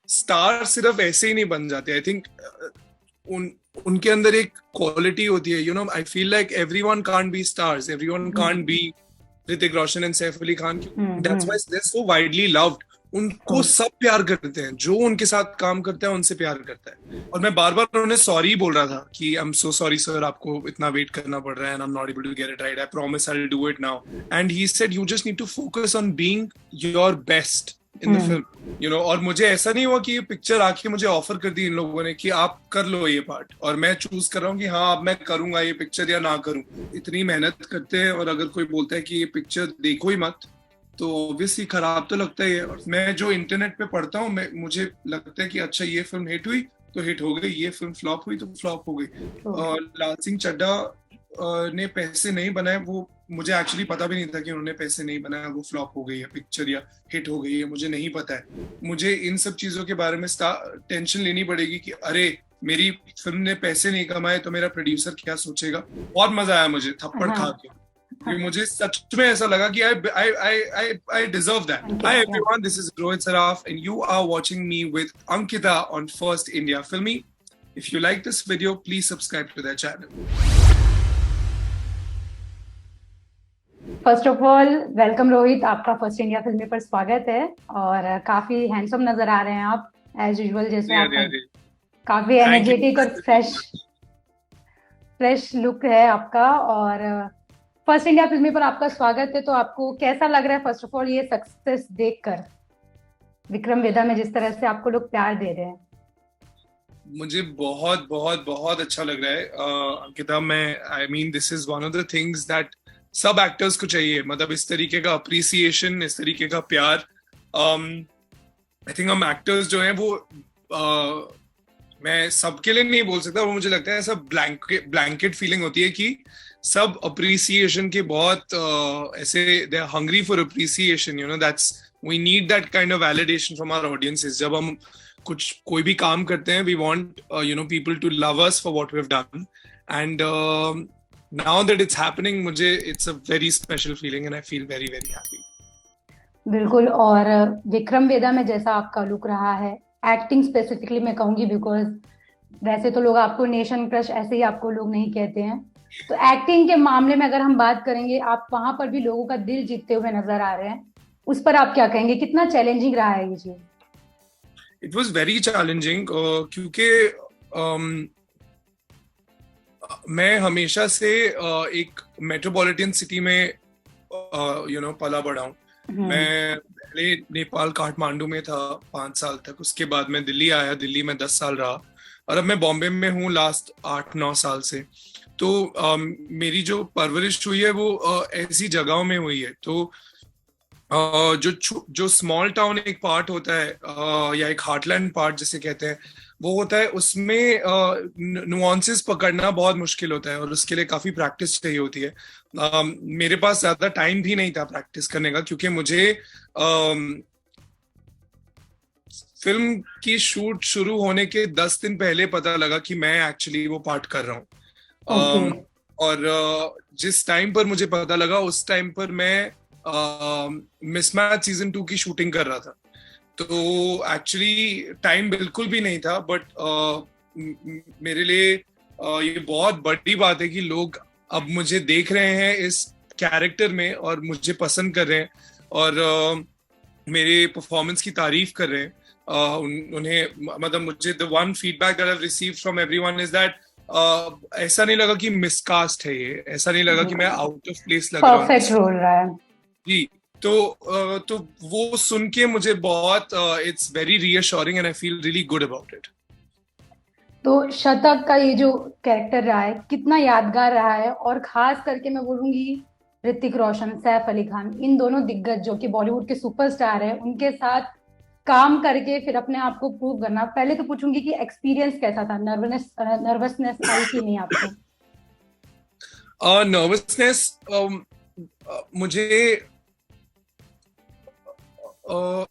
Star सिर्फ ऐसे ही नहीं बन जाते। आई थिंक उन उनके अंदर एक क्वालिटी होती है। I feel like everyone can't be stars, everyone can't be Hrithik Roshan and Saif Ali Khan. That's hmm. Why they are so widely loved. उनको ट्रू। सब प्यार करते हैं, जो उनके साथ काम करता है उनसे प्यार करता है। और मैं बार बार उन्हें सॉरी बोल रहा था कि I am so sorry sir, आपको इतना वेट करना पड़ रहा है and I am not able to get it right, I promise I will do it now. And he said you just need to focus on being your best in the hmm. Film. और मुझे ऐसा नहीं हुआ कि ये picture आके मुझे offer कर दी इन लोगों ने कि आप कर लो ये पार्ट, और मैं चूज कर रहा हूँ कि हाँ अब मैं करूंगा ये पिक्चर या ना करूं। इतनी मेहनत करते हैं और अगर कोई बोलता है कि ये पिक्चर देखो ही मत, तो ऑब्वियसली खराब तो लगता ही है। और मैं जो इंटरनेट पे पढ़ता हूँ, मैं मुझे लगता है कि अच्छा ये फिल्म हिट हुई तो हिट हो गई, ये फिल्म फ्लॉप हुई तो फ्लॉप हो गई। ट्रू। लाल सिंह चड्ढा ने पैसे नहीं बनाए, वो मुझे एक्चुअली पता भी नहीं था कि उन्होंने पैसे नहीं बनाया, वो फ्लॉप हो गई है पिक्चर या हिट हो गई है, मुझे नहीं पता है। मुझे इन सब चीजों के बारे में टेंशन लेनी पड़ेगी कि अरे मेरी फिल्म ने पैसे नहीं कमाए तो मेरा प्रोड्यूसर क्या सोचेगा। बहुत मजा आया मुझे थप्पड़ खा हाँ। के, क्योंकि मुझे सच में ऐसा लगा कि I deserve that. Hi Ankita, yeah. Everyone, this is Rohit Saraf and you are watching me with Ankita on First India Filmy. If you like this video, please subscribe to their channel. First of all welcome Rohit, आपका first India film पर स्वागत है। और काफी handsome नजर आ रहे हैं आप, एज यूजुअल, जैसे अरे अरे आपका अरे, काफी थैंक यू। एनर्जेटिक और फ्रेश फ्रेश लुक है आपका। और फर्स्ट इंडिया फिल्म पर आपका स्वागत है। तो आपको कैसा लग रहा है फर्स्ट ऑफ ऑल ये सक्सेस देखकर, विक्रम वेदा में जिस तरह से आपको लोग प्यार दे रहे हैं? मुझे बहुत बहुत बहुत अच्छा लग रहा है अंकिता। मैं I mean this is one of the things that सब एक्टर्स को चाहिए, मतलब इस तरीके का अप्रिसिएशन, इस तरीके का प्यार। आई थिंक हम एक्टर्स जो हैं वो मैं सबके लिए नहीं बोल सकता, वो मुझे लगता है ऐसा ब्लैंकेट ब्लैंकेट फीलिंग होती है कि सब अप्रिसिएशन के बहुत ऐसे they are hungry for appreciation. That's we need that kind of validation from our audiences. जब हम कोई भी काम करते हैं, we want people to love us for what we have done. And now that it's happening, मुझे it's a very special feeling and I feel very very happy. बिल्कुल। और विक्रम वेदा में जैसा आपका लुक रहा है, एक्टिंग स्पेसिफिकली मैं कहूंगी, बिकॉज वैसे तो लोग आपको नेशन क्रश ऐसे ही आपको लोग नहीं कहते हैं। तो एक्टिंग के मामले में अगर हम बात करेंगे, आप वहां पर भी लोगों का दिल जीतते हुए नजर आ रहे हैं। उस पर आप क्या कहेंगे, कितना चैलेंजिंग रहा है ये चीज? इट वॉज वेरी चैलेंजिंग क्योंकि um, मैं हमेशा से एक मेट्रोपॉलिटन सिटी में पला बड़ा हूँ। हम्म। मैं पहले नेपाल काठमांडू में था 5 साल तक, उसके बाद मैं दिल्ली आया, दिल्ली में 10 साल रहा, और अब मैं बॉम्बे में हूँ लास्ट 8-9 साल से। तो मेरी जो परवरिश हुई है वो ऐसी जगहों में हुई है। तो जो स्मॉल टाउन एक पार्ट होता है या एक हार्टलैंड पार्ट जिसे कहते हैं, वो होता है, उसमें नुआंसेस पकड़ना बहुत मुश्किल होता है और उसके लिए काफी प्रैक्टिस चाहिए होती है। मेरे पास ज्यादा टाइम भी नहीं था प्रैक्टिस करने का, क्योंकि मुझे फिल्म की शूट शुरू होने के 10 दिन पहले पता लगा कि मैं एक्चुअली वो पार्ट कर रहा ओके। हूँ। और जिस टाइम पर मुझे पता लगा, उस टाइम पर मैं मिसमैच सीजन 2 की शूटिंग कर रहा था। तो एक्चुअली टाइम बिल्कुल भी नहीं था, बट मेरे लिए ये बहुत बड़ी बात है कि लोग अब मुझे देख रहे हैं इस कैरेक्टर में और मुझे पसंद कर रहे हैं और मेरे परफॉर्मेंस की तारीफ कर रहे हैं। उन्हें, मतलब मुझे the one feedback that I have received from everyone is that ऐसा नहीं लगा कि मिसकास्ट है, ये ऐसा नहीं लगा कि मैं आउट ऑफ प्लेस लग रहा हूँ परफेक्ट इस। रोल रहा है। जी। तो वो सुन के मुझे बहुत it's very reassuring and I feel really good about it. तो शतक का ये जो कैरेक्टर रहा है कितना यादगार रहा है, और खास करके मैं बोलूंगी ऋतिक रोशन, सैफ अली खान, इन दोनों दिग्गज जो कि बॉलीवुड के सुपरस्टार हैं, उनके साथ काम करके फिर अपने आप को प्रूव करना। पहले तो पूछूंगी कि एक्सपीरियंस कैसा था, नर्वसनेस आई कि नहीं आपको? नर्वसनेस मुझे uh,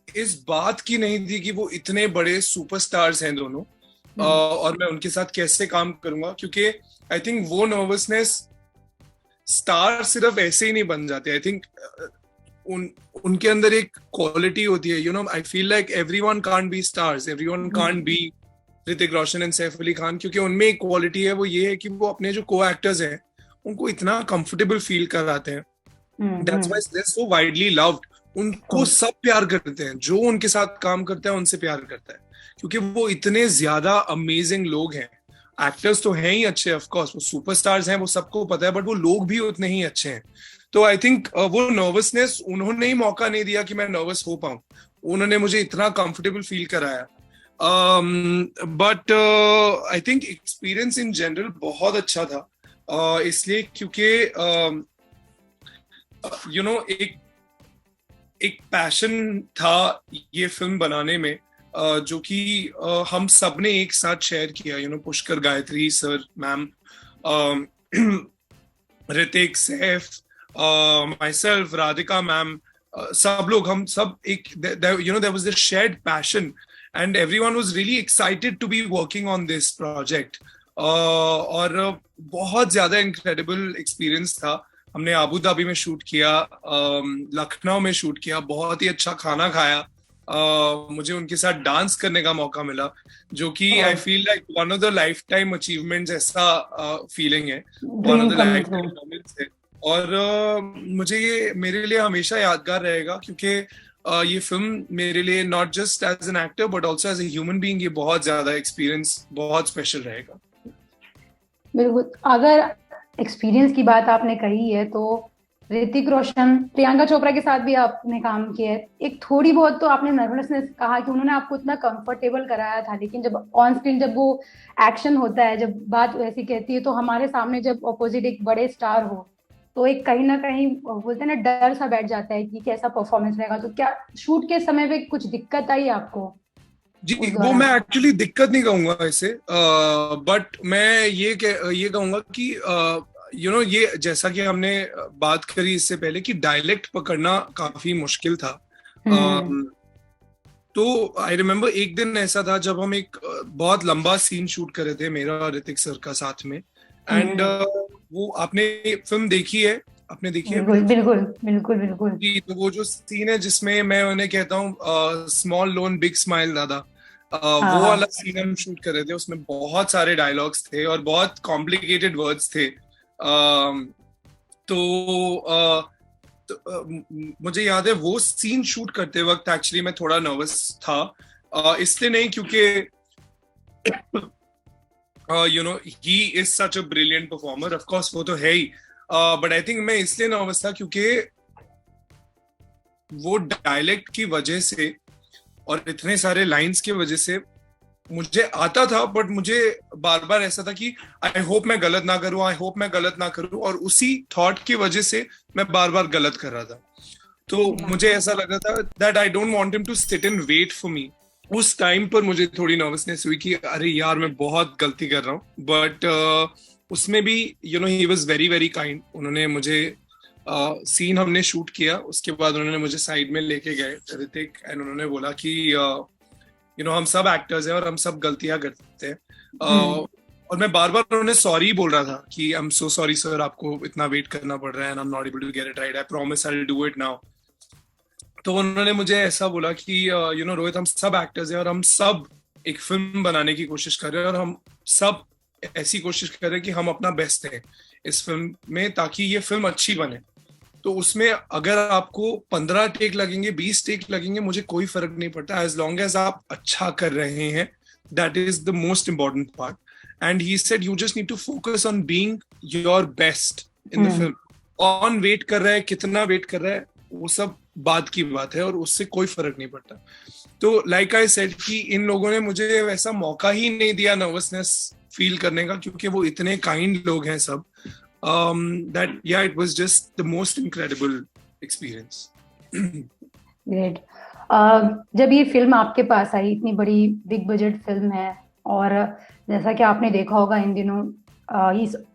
इस बात की नहीं थी कि वो इतने बड़े सुपरस्टार्स हैं दोनों, और मैं उनके साथ कैसे काम करूंगा, क्योंकि आई थिंक वो नर्वसनेस, स्टार सिर्फ ऐसे ही नहीं बन जाते। आई थिंक उन उनके अंदर एक क्वालिटी होती है, I feel like everyone can't be stars, everyone can't be Hrithik Roshan and Saif Ali Khan, क्योंकि उनमें एक क्वालिटी है, वो ये है कि वो अपने जो को एक्टर्स हैं उनको इतना कंफर्टेबल फील कराते हैं, that's why they are so widely loved. उनको सब प्यार करते हैं, जो उनके साथ काम करता है उनसे प्यार करता है, क्योंकि वो इतने ज्यादा अमेजिंग लोग हैं। एक्टर्स तो हैं ही अच्छे, ऑफ कोर्स वो सुपरस्टार्स हैं, वो सबको पता है, बट वो लोग भी उतने ही अच्छे हैं। तो आई थिंक वो नर्वसनेस उन्होंने ही मौका नहीं दिया कि मैं नर्वस हो पाऊं, उन्होंने मुझे इतना कंफर्टेबल फील कराया। But I think experience in general बहुत अच्छा था, इसलिए क्योंकि एक एक पैशन था ये फिल्म बनाने में, जो कि हम सब ने एक साथ शेयर किया, Pushkar, Gayatri sir, ma'am, Hrithik, Saif, myself, Radhika ma'am, सब लोग, हम सब एक, there was this shared passion and everyone was really excited to be working on this project. और बहुत ज्यादा इनक्रेडिबल एक्सपीरियंस था। हमने अबू धाबी में शूट किया, लखनऊ में शूट किया, बहुत ही अच्छा खाना खाया, मुझे उनके साथ डांस करने का मौका मिला, जो कि आई feel like one of the life time achievements, ऐसा फीलिंग है, one of the life time moments है। और मुझे ये मेरे लिए हमेशा यादगार रहेगा, क्योंकि ये फिल्म मेरे लिए not just as an actor but also as a human being, ये बहुत ज्यादा एक्सपीरियंस, बहुत स्पेशल रहेगा। बिल्कुल। अगर एक्सपीरियंस की बात आपने कही है तो ऋतिक रोशन, प्रियंका चोपड़ा के साथ भी आपने काम किया है। एक थोड़ी बहुत तो आपने नर्वसनेस कहा कि उन्होंने आपको इतना कंफर्टेबल कराया था, लेकिन जब ऑन स्क्रीन जब वो एक्शन होता है, जब बात वैसी कहती है, तो हमारे सामने जब ऑपोजिट एक बड़े स्टार हो तो एक कहीं ना कहीं बोलते हैं ना, डर सा बैठ जाता है कि कैसा परफॉर्मेंस रहेगा। तो क्या शूट के समय पे कुछ दिक्कत आई आपको? जी, वो मैं एक्चुअली दिक्कत नहीं कहूंगा इसे, बट मैं ये कहूंगा कि ये जैसा कि हमने बात करी इससे पहले कि डायलेक्ट पकड़ना काफी मुश्किल था। तो आई रिमेम्बर एक दिन ऐसा था जब हम एक बहुत लंबा सीन शूट कर रहे थे, मेरा और ऋतिक सर का साथ में, एंड वो आपने फिल्म देखी है? आपने देखी है? बिल्कुल बिल्कुल बिल्कुल बिल्कुल जी। तो वो जो सीन है जिसमें मैं उन्हें कहता हूँ स्मॉल लोन बिग स्माइल दादा, वो वाला सीन हम शूट कर रहे थे। उसमें बहुत सारे डायलॉग्स थे और बहुत कॉम्प्लिकेटेड वर्ड्स थे। मुझे याद है वो सीन शूट करते वक्त एक्चुअली मैं थोड़ा नर्वस था, इसलिए नहीं क्योंकि he is such a brilliant performer, of course वो तो है ही, बट आई थिंक मैं इसलिए नर्वस था क्योंकि वो डायलेक्ट की वजह से और इतने सारे लाइंस की वजह से मुझे आता था, बट मुझे बार बार ऐसा था कि आई होप मैं गलत ना करूं, आई होप मैं गलत ना करूं, और उसी थॉट की वजह से मैं बार बार गलत कर रहा था। तो मुझे ऐसा लगा था that I don't want him to sit and wait for me. उस टाइम पर मुझे थोड़ी नर्वसनेस हुई कि अरे यार मैं बहुत गलती कर रहा हूँ, बट उसमें भी he was very very kind. उन्होंने मुझे सीन हमने शूट किया, उसके बाद उन्होंने मुझे साइड में लेके गए ऋतिक, एंड उन्होंने बोला कि हम सब एक्टर्स हैं और हम सब गलतियां करते हैं, और मैं बार बार उन्हें सॉरी बोल रहा था कि I am so sorry sir, आपको इतना वेट करना पड़ रहा है, and I am not able to get it right, I promise I will do it now. तो उन्होंने मुझे ऐसा बोला कि रोहित, हम सब एक्टर्स हैं और हम सब एक फिल्म बनाने की कोशिश कर रहे हैं, और हम सब ऐसी कोशिश कर रहे हैं कि हम अपना बेस्ट दें इस फिल्म में, ताकि ये फिल्म अच्छी बने। तो उसमें अगर आपको 15 टेक लगेंगे, 20 टेक लगेंगे, मुझे कोई फर्क नहीं पड़ता, एज लॉन्ग एज आप अच्छा कर रहे हैं, that is the most important part. And he said you just need to focus on being your best in the film. On wait कर रहा है, कितना वेट कर रहा है, वो सब बात की बात है, और उससे कोई फर्क नहीं पड़ता। तो लाइक आई सेड कि इन लोगों ने मुझे वैसा मौका ही नहीं दिया नर्वसनेस फील करने का, क्योंकि वो इतने काइंड लोग हैं सब, that yeah, it was just the most incredible experience. Great. जब ये फिल्म आपके पास आई, इतनी बड़ी बिग बजट फिल्म है, और जैसा कि आपने देखा होगा इन दिनों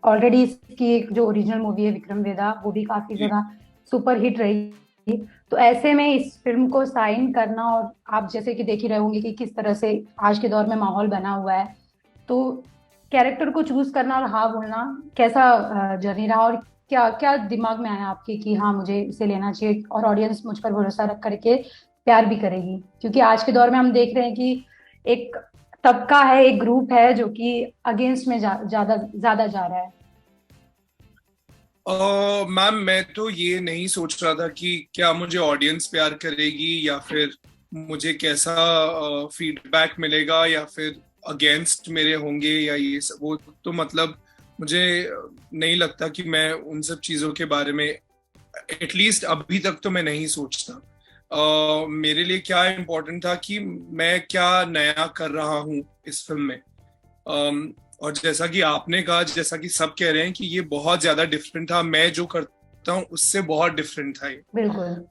ऑलरेडी इसकी एक जो ओरिजिनल मूवी है विक्रम वेदा, वो भी काफी जगह सुपर हिट रही। तो ऐसे में इस फिल्म को साइन करना, और आप जैसे कि देख ही रहे होंगे कि किस तरह से आज के दौर में माहौल बना हुआ है, तो कैरेक्टर को चूज करना और हाँ बोलना कैसा जर्नी रहा, और क्या क्या दिमाग में आया आपके कि हाँ मुझे इसे लेना चाहिए और ऑडियंस मुझ पर भरोसा रख करके प्यार भी करेगी? क्योंकि आज के दौर में हम देख रहे हैं कि एक तबका है, एक ग्रुप है जो कि अगेंस्ट में ज्यादा ज्यादा जा रहा है। मैम मैं तो ये नहीं सोच रहा था कि क्या मुझे ऑडियंस प्यार करेगी या फिर मुझे कैसा फीडबैक मिलेगा या फिर अगेंस्ट मेरे होंगे या ये सब, वो तो मतलब मुझे नहीं लगता कि मैं उन सब चीजों के बारे में एटलीस्ट अभी तक तो मैं नहीं सोचता। मेरे लिए क्या इम्पोर्टेंट था कि मैं क्या नया कर रहा हूँ इस फिल्म में। और जैसा कि आपने कहा, जैसा कि सब कह रहे हैं कि ये बहुत ज्यादा डिफरेंट था, मैं जो करता हूँ उससे बहुत डिफरेंट था ये। बिल्कुल।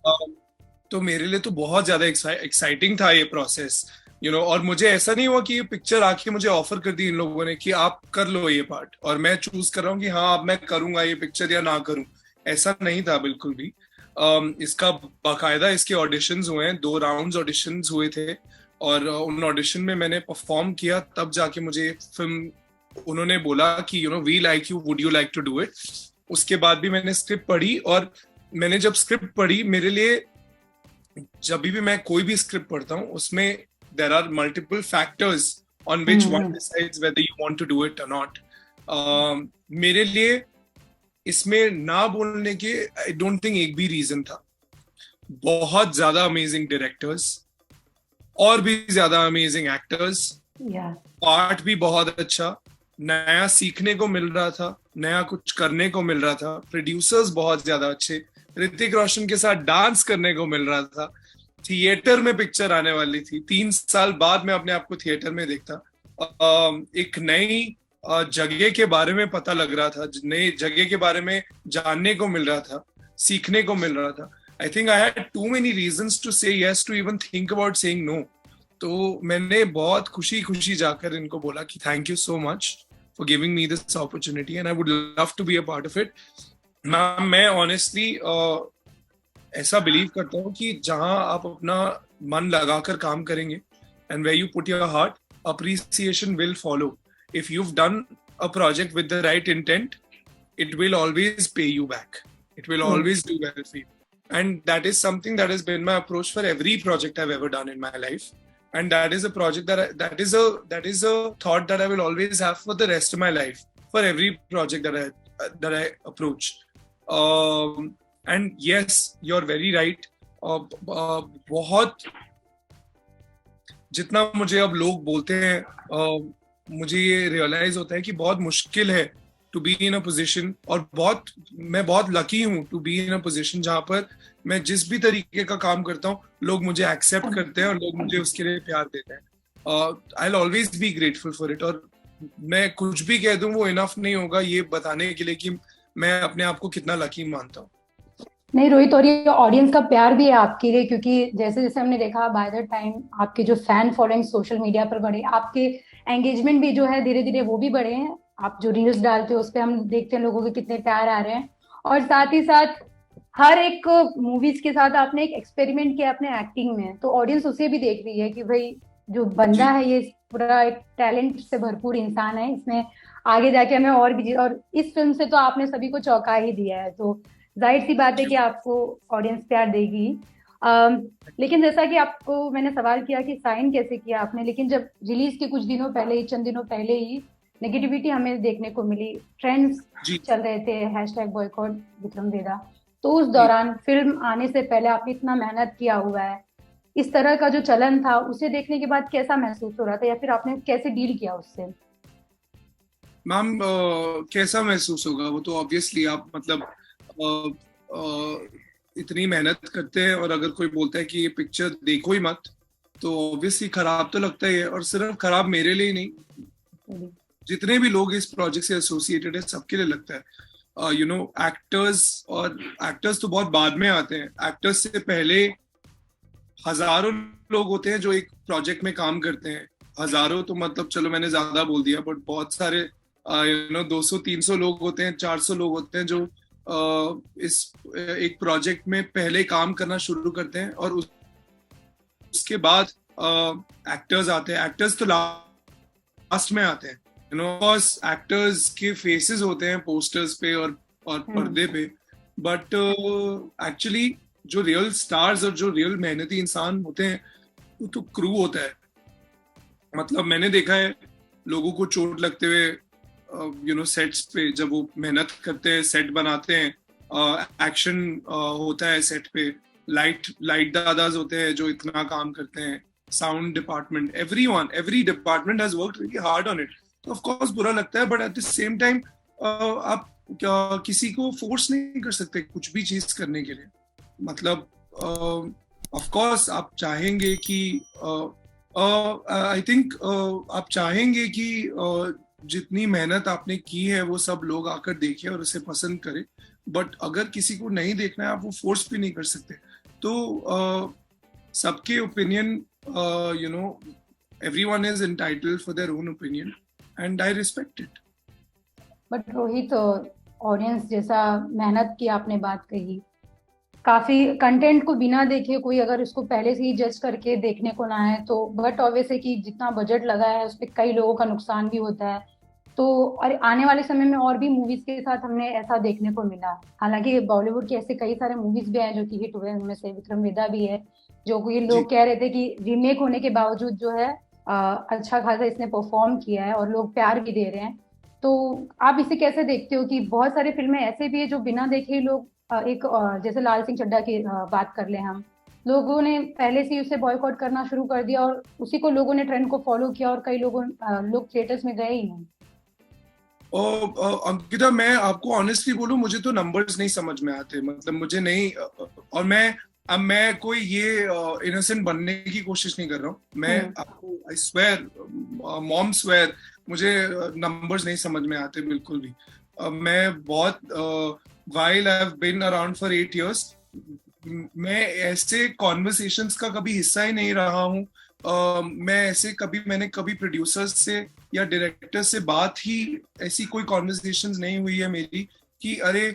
तो मेरे लिए तो बहुत ज्यादा एक्साइटिंग था ये प्रोसेस, और मुझे ऐसा नहीं हुआ कि ये पिक्चर आके मुझे ऑफर कर दी इन लोगों ने कि आप कर लो ये पार्ट और मैं चूज कर रहा हूँ कि हाँ अब मैं करूंगा ये पिक्चर या ना करूं। ऐसा नहीं था बिल्कुल भी। इसका बाकायदा इसके ऑडिशंस हुए हैं, 2 राउंड्स ऑडिशंस हुए थे और उन ऑडिशन में मैंने परफॉर्म किया, तब जाके मुझे फिल्म उन्होंने बोला कि we like you, would you like to do it. उसके बाद भी मैंने स्क्रिप्ट पढ़ी और मैंने जब स्क्रिप्ट पढ़ी, मेरे लिए जब भी मैं कोई भी स्क्रिप्ट पढ़ता हूँ उसमें there are multiple factors on which one hmm. Decides whether you want to do it और नॉट। मेरे लिए इसमें ना बोलने के आई डोंट थिंक एक भी रीजन था। बहुत ज्यादा अमेजिंग डायरेक्टर्स और भी ज्यादा अमेजिंग एक्टर्स, या पार्ट भी बहुत अच्छा, नया सीखने को मिल रहा था, नया कुछ करने को मिल रहा था, प्रोड्यूसर्स बहुत ज्यादा अच्छे, ऋतिक रोशन के साथ डांस करने को मिल रहा था, थिएटर में पिक्चर आने वाली थी, 3 साल बाद मैं अपने आप को थिएटर में देखता। एक नई जगह के बारे में पता लग रहा था, नई जगह के बारे में जानने को मिल रहा था, सीखने को मिल रहा था। I think I had too many reasons to say yes to even think about saying no. तो मैंने बहुत खुशी खुशी जाकर इनको बोला कि thank you so much for giving me this opportunity and I would love to be a part of it. Ma'am मैं ऑनेस्टली ऐसा बिलीव करता हूँ कि जहां आप अपना मन लगाकर काम करेंगे and where you put your heart, appreciation will follow. If you've done a project with the right intent, it will always pay you back. It will always do well for you. And that is something that has been my approach for every project I've ever done in my life. And that is a project that is a thought that I will always have for the rest of my life, for every project that I approach. And yes, you're very right. बहुत जितना मुझे अब लोग बोलते हैं, मुझे ये realise होता है कि बहुत मुश्किल है to be in a position, और मैं बहुत लकी हूँ to be in a position जहां पर मैं जिस भी तरीके का काम करता हूँ लोग मुझे एक्सेप्ट करते हैं और लोग मुझे उसके लिए प्यार देते हैं। I will always be grateful for it. और मैं कुछ भी कह दूं वो इनफ नहीं होगा ये बताने के लिए कि मैं अपने आप को कितना लकी मानता हूँ। नहीं रोहित, और ये ऑडियंस का प्यार भी है आपके लिए, क्योंकि जैसे जैसे हमने देखा बाय द टाइम आपके जो फैन फॉलोइंग सोशल मीडिया पर बढ़े, आपके एंगेजमेंट भी जो है धीरे धीरे वो भी बढ़े हैं। आप जो रील्स डालते हो उस पे हम देखते हैं लोगों के कितने प्यार आ रहे हैं। और साथ ही साथ हर एक मूवीज के साथ आपने एक एक्सपेरिमेंट किया अपने एक्टिंग में, तो ऑडियंस उसे भी देख रही है कि भाई जो बंदा है ये पूरा एक टैलेंट से भरपूर इंसान है, इसमें आगे जाके हमें और भी। और इस फिल्म से तो आपने सभी को चौंका ही दिया है, तो जाहिर सी बात है कि आपको ऑडियंस प्यार देगी। लेकिन जैसा कि आपको मैंने सवाल किया कि साइन कैसे किया आपने, लेकिन जब रिलीज के कुछ दिनों पहले ही, चंद दिनों पहले ही नेगेटिविटी हमें देखने को मिली, ट्रेंड्स चल रहे थे हैशटैग बॉयकॉट विक्रम वेदा, तो उस दौरान फिल्म आने से पहले आपने इतना मेहनत किया हुआ है, इस तरह का जो चलन था उसे देखने के बाद कैसा महसूस हो रहा था, या फिर आपने कैसे डील किया उससे? मैम कैसा महसूस होगा वो तो ऑब्वियसली आप मतलब इतनी मेहनत करते हैं और अगर कोई बोलता है कि ये पिक्चर देखो ही मत, तो ऑब्वियसली खराब तो लगता ही है। और सिर्फ खराब मेरे लिए नहीं, जितने भी लोग इस प्रोजेक्ट से एसोसिएटेड है सबके लिए लगता है। एक्टर्स तो बहुत बाद में आते हैं, एक्टर्स से पहले हजारों लोग होते हैं जो एक प्रोजेक्ट में काम करते हैं। हजारों तो मतलब चलो मैंने ज्यादा बोल दिया, बट बहुत सारे 200-300 लोग होते हैं, 400 लोग होते हैं जो इस एक प्रोजेक्ट में पहले काम करना शुरू करते हैं और उसके बाद एक्टर्स आते हैं। एक्टर्स तो लास्ट में आते हैं, एक्टर्स के फेसेस होते हैं पोस्टर्स पे और और पर्दे पे, बट एक्चुअली जो रियल स्टार्स और जो रियल मेहनती इंसान होते हैं वो तो क्रू होता है। मतलब मैंने देखा है लोगों को चोट लगते हुए सेट्स पे, जब वो मेहनत करते हैं, सेट बनाते हैं, एक्शन होता है सेट पे, लाइट दादाज होते हैं जो इतना काम करते हैं, sound department, every department has worked really hard on it. तो ऑफ कोर्स बुरा लगता है, but at the same time आप किसी को फोर्स नहीं कर सकते कुछ भी चीज करने के लिए। मतलब ऑफ कोर्स आप चाहेंगे कि आई थिंक आप चाहेंगे कि जितनी मेहनत आपने की है वो सब लोग आकर देखें और उसे पसंद करें, बट अगर किसी को नहीं देखना है आप वो फोर्स भी नहीं कर सकते। तो सबके opinion, everyone is entitled for their own opinion and I respect it. But Rohit, audience जैसा मेहनत की आपने बात कही, काफी कंटेंट को बिना देखे कोई अगर उसको पहले से ही जज करके देखने को ना है तो, बट ऑब्वियस है कि जितना बजट लगा है उस पर कई लोगों का नुकसान भी होता है। तो और आने वाले समय में और भी मूवीज के साथ हमने ऐसा देखने को मिला। हालांकि बॉलीवुड के ऐसे कई सारे मूवीज भी हैं जो कि हिट हुए, उनमें से विक्रम वेदा भी है, जो कोई लोग कह रहे थे कि रीमेक होने के बावजूद जो है अच्छा खासा इसने परफॉर्म किया है और लोग प्यार भी दे रहे हैं। तो आप इसे कैसे देखते हो कि बहुत सारी फिल्में ऐसे भी है जो बिना देखे ही लोग जैसे लाल सिंह चड्ढा की बात कर ले हम, लोगों ने पहले से ही उसे बॉयकॉट करना शुरू कर दिया और उसी को लोगों ने ट्रेंड को फॉलो किया और कई लोग थिएटर्स में गए ही नहीं। और अंकिता, मैं आपको ऑनेस्टली बोलूं, मुझे तो नंबर्स नहीं समझ में आते। मतलब मुझे नहीं, और मैं कोई ये इनोसेंट बनने की कोशिश नहीं कर रहा हूँ। मैं आपको आई स्वेयर, मॉम स्वेयर, मुझे नंबर्स नहीं समझ में आते बिल्कुल भी। मैं बहुत while I've been around for 8 years, मैं ऐसे कॉन्वर्सेशंस का कभी हिस्सा ही नहीं रहा हूँ। मैंने कभी प्रोड्यूसर्स से या डायरेक्टर से बात ही, ऐसी कोई कॉन्वर्सेशंस नहीं हुई है मेरी कि अरे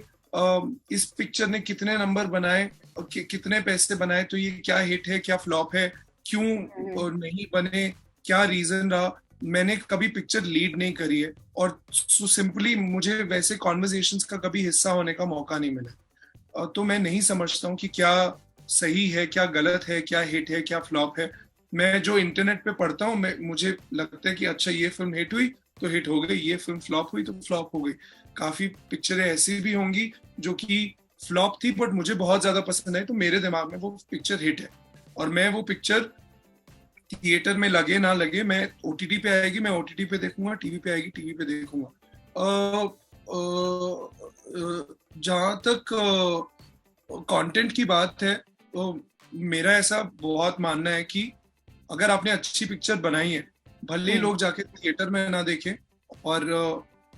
इस पिक्चर ने कितने नंबर बनाए, कितने पैसे बनाए, तो ये क्या हिट है, क्या फ्लॉप है, क्यों नहीं बने, क्या रीजन रहा। मैंने कभी पिक्चर लीड नहीं करी है और सिंपली मुझे वैसे कॉन्वर्सेशंस का कभी हिस्सा होने का मौका नहीं मिला। तो मैं नहीं समझता हूँ कि क्या सही है, क्या गलत है, क्या हिट है, क्या फ्लॉप है। मैं जो इंटरनेट पे पढ़ता हूँ, मुझे लगता है कि अच्छा ये फिल्म हिट हुई तो हिट हो गई, ये फिल्म फ्लॉप हुई तो फ्लॉप हो गई। काफी पिक्चरें ऐसी भी होंगी जो कि फ्लॉप थी बट मुझे बहुत ज्यादा पसंद आई, तो मेरे दिमाग में वो पिक्चर हिट है और मैं वो पिक्चर थिएटर में लगे ना लगे, मैं ओटीटी पे आएगी मैं ओटीटी पे देखूंगा, टीवी पे आएगी टीवी पे देखूंगा। जहां तक कंटेंट की बात है तो मेरा ऐसा बहुत मानना है कि अगर आपने अच्छी पिक्चर बनाई है, भले ही लोग जाके थिएटर में ना देखें और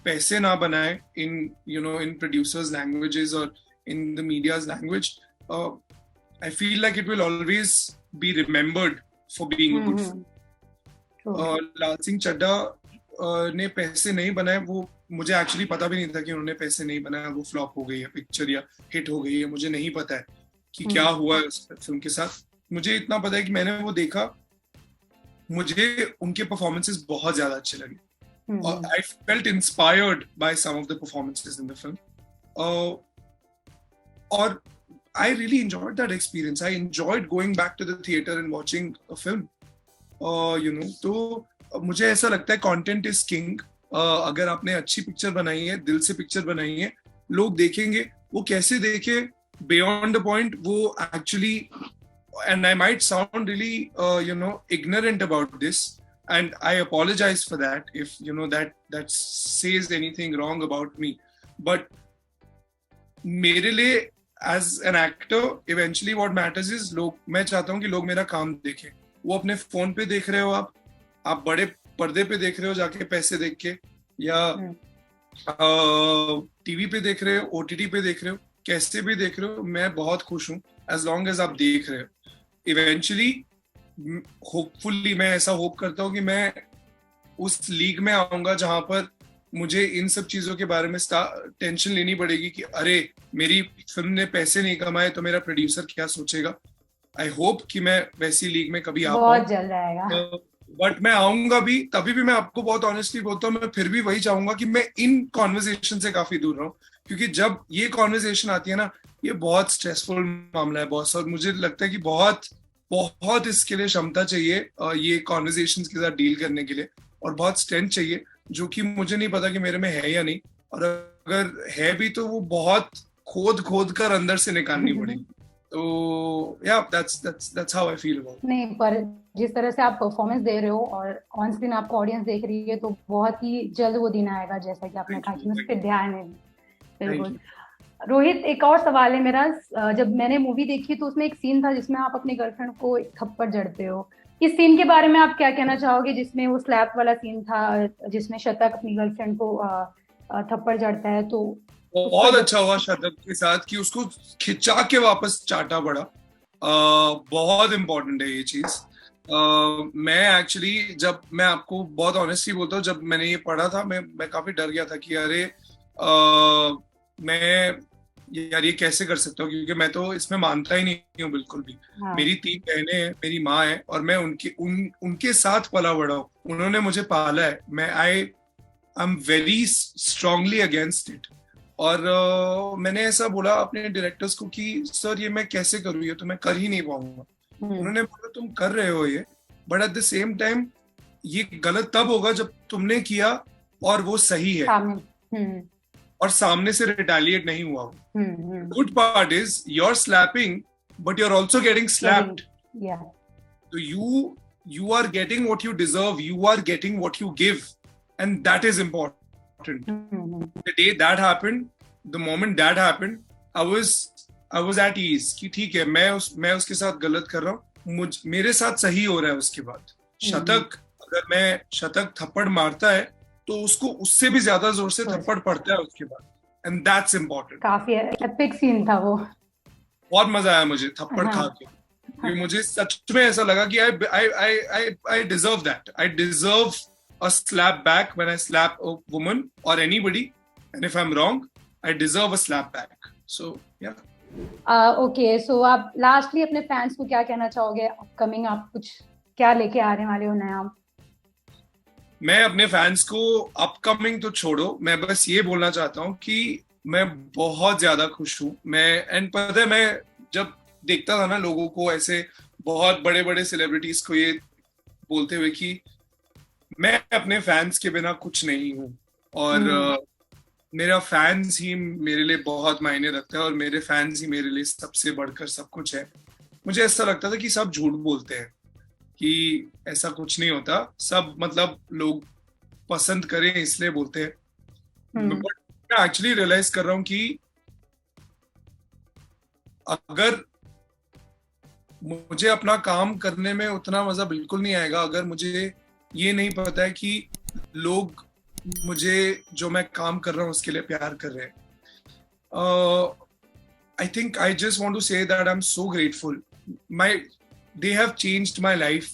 पैसे ना बनाए इन इन प्रोड्यूसर्स लैंग्वेजेस और in the media's language, I feel like it will always be remembered for being a good film. Laal Singh Chaddha ने पैसे नहीं बनाए, वो मुझे एक्चुअली पता भी नहीं था कि उन्होंने पैसे नहीं बनाया, वो फ्लॉप हो गई है पिक्चर या हिट हो गई है, मुझे नहीं पता है कि क्या हुआ है उस फिल्म के साथ। मुझे इतना पता है कि मैंने वो देखा, मुझे उनके परफॉर्मेंसेस बहुत ज्यादा अच्छे लगे और I felt inspired by some of the performances in the film और I really enjoyed that experience. I enjoyed going back to the theater and watching a film. तो मुझे ऐसा लगता है content is king. अगर आपने अच्छी पिक्चर बनाई है, दिल से पिक्चर बनाई है, लोग देखेंगे। वो कैसे देखे, beyond the point, वो actually, and I might sound really ignorant about this, and I apologize for that if that says anything wrong about me, but मेरे लिए as an actor eventually what matters is मैं चाहता हूँ कि लोग मेरा काम देखें। वो अपने फोन पे देख रहे हो, आप बड़े पर्दे पे देख रहे हो जाके पैसे देख के, या टीवी पे देख रहे हो, ओटीटी पे देख रहे हो, कैसे भी देख रहे हो, मैं बहुत खुश हूँ as long as आप देख रहे हो। eventually hopefully मैं ऐसा होप करता हूँ कि मैं उस लीग में आऊंगा जहां पर मुझे इन सब चीजों के बारे में टेंशन लेनी पड़ेगी कि अरे मेरी फिल्म ने पैसे नहीं कमाए तो मेरा प्रोड्यूसर क्या सोचेगा। आई होप कि मैं वैसी लीग में कभी आ पाऊं, बहुत जल्द आएगा। बट मैं आऊंगा भी, तभी भी मैं आपको बहुत ऑनेस्टली बोलता हूँ, मैं फिर भी वही चाहूंगा कि मैं इन कॉन्वर्सेशन से काफी दूर रहूं, क्योंकि जब ये कॉन्वर्सेशन आती है ना, ये बहुत स्ट्रेसफुल मामला है बॉस, और मुझे लगता है कि बहुत बहुत इसके लिए क्षमता चाहिए ये कॉन्वर्सेशंस के साथ डील करने के लिए, और बहुत स्ट्रेंथ चाहिए, जो कि मुझे नहीं पता कि मेरे में है या नहीं, और अगर है भी तो वो बहुत खोद खोद कर अंदर से निकालनी पड़ेगी। तो या that's how I feel about. नहीं, पर जिस तरह से आप परफॉर्मेंस दे रहे हो और ऑन स्क्रीन आपको ऑडियंस देख रही है, तो बहुत ही जल्द वो दिन आएगा, जैसा कि आपने कहा कि मैं उस पर ध्यान है। बिल्कुल। रोहित, एक और सवाल है मेरा। जब मैंने मूवी देखी तो उसमें एक सीन था जिसमें आप अपनी गर्लफ्रेंड को एक थप्पड़ जड़ते हो। इस सीन के बारे में आप क्या कहना चाहोगे, जिसमें वो स्लैप वाला सीन था, जिसमें शतक अपनी गर्लफ्रेंड को थप्पड़ जड़ता है, तो बहुत अच्छा हुआ शतक के साथ कि उसको खिंचा के वापस चाटा पड़ा। बहुत इंपॉर्टेंट है ये चीज। मैं एक्चुअली, जब मैं आपको बहुत ऑनेस्टली बोलता हूँ, जब मैंने ये पढ़ा था, मैं काफी डर गया था कि अरे मैं यार ये कैसे कर सकता हूँ, क्योंकि मैं तो इसमें मानता ही नहीं हूँ बिल्कुल भी। हाँ। मेरी 3 बहनें हैं, मेरी माँ है, और मैं उनके साथ पला बड़ा हूँ, उन्होंने मुझे पाला है। I am very strongly against it. और मैंने ऐसा बोला अपने डायरेक्टर्स को कि सर ये मैं कैसे करूँ, ये तो मैं कर ही नहीं पाऊंगा। उन्होंने बोला तुम कर रहे हो ये, but at the same time ये गलत तब होगा जब तुमने किया और वो सही है, और सामने से रिटेलिएट नहीं हुआ। Good part is you're slapping but you're also getting slapped. Yeah. So you are getting what you deserve, you are getting what you give, and that is important. The day that happened, the moment that happened, I was at ease कि ठीक है, मैं उसके साथ गलत कर रहा हूँ, मेरे साथ सही हो रहा है। उसके बाद शतक, अगर मैं शतक थप्पड़ मारता है तो उसको उससे भी ज्यादा जोर से थप्पड़ पड़ता है उसके बाद, एंड दैट्स इम्पोर्टेंट। काफी एपिक सीन था वो। बहुत मजा आया मुझे थप्पड़ खा के, क्योंकि मुझे सच में ऐसा लगा कि I deserve that, I deserve a slap back when I slap a woman or anybody, and if I'm wrong, I deserve a slap back. So yeah. Okay, so आप लास्टली अपने फैंस को क्या कहना चाहोगे? अपकमिंग आप कुछ क्या लेके आने वाले हो नया? मैं अपने फैंस को अपकमिंग तो छोड़ो, मैं बस ये बोलना चाहता हूँ कि मैं बहुत ज्यादा खुश हूँ। एंड पता है, मैं जब देखता था ना लोगों को, ऐसे बहुत बड़े बड़े सेलिब्रिटीज को ये बोलते हुए कि मैं अपने फैंस के बिना कुछ नहीं हूँ, और मेरा फैंस ही मेरे लिए बहुत मायने रखता है, और मेरे फैंस ही मेरे लिए सबसे बढ़कर सब कुछ है। मुझे ऐसा लगता था कि सब झूठ बोलते हैं, कि ऐसा कुछ नहीं होता, सब मतलब लोग पसंद करें इसलिए बोलते हैं। बट मैं एक्चुअली रियलाइज कर रहा हूँ कि अगर मुझे अपना काम करने में उतना मजा बिल्कुल नहीं आएगा अगर मुझे ये नहीं पता है कि लोग मुझे, जो मैं काम कर रहा हूँ उसके लिए प्यार कर रहे हैं। I think I just want to say that I am so grateful. They have changed my life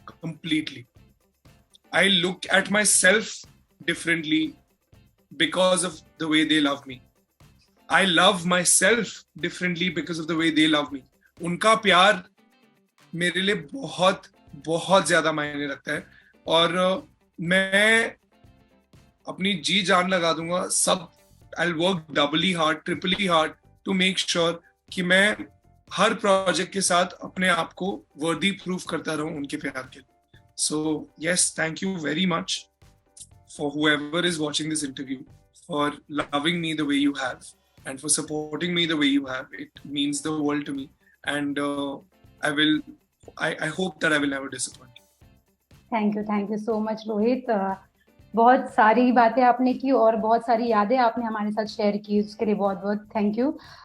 completely. I look at myself differently because of the way they love me. I love myself differently because of the way they love me. उनका प्यार मेरे लिए बहुत बहुत ज्यादा मायने रखता है, और मैं अपनी जी जान लगा दूंगा, सब I'll work doubly hard, triply hard to make sure कि मैं हर प्रोजेक्ट के साथ अपने आप को वर्दी प्रूफ करता रहूं उनके प्यार के लिए। So yes, thank you very much for whoever is watching this interview, for loving me the way you have, and for supporting me the way you have. It means the world to me, and I hope that I will never disappoint you. Thank you so much Rohit. बहुत सारी बातें आपने की और बहुत सारी यादें आपने हमारे साथ शेयर की, उसके लिए बहुत बहुत थैंक यू।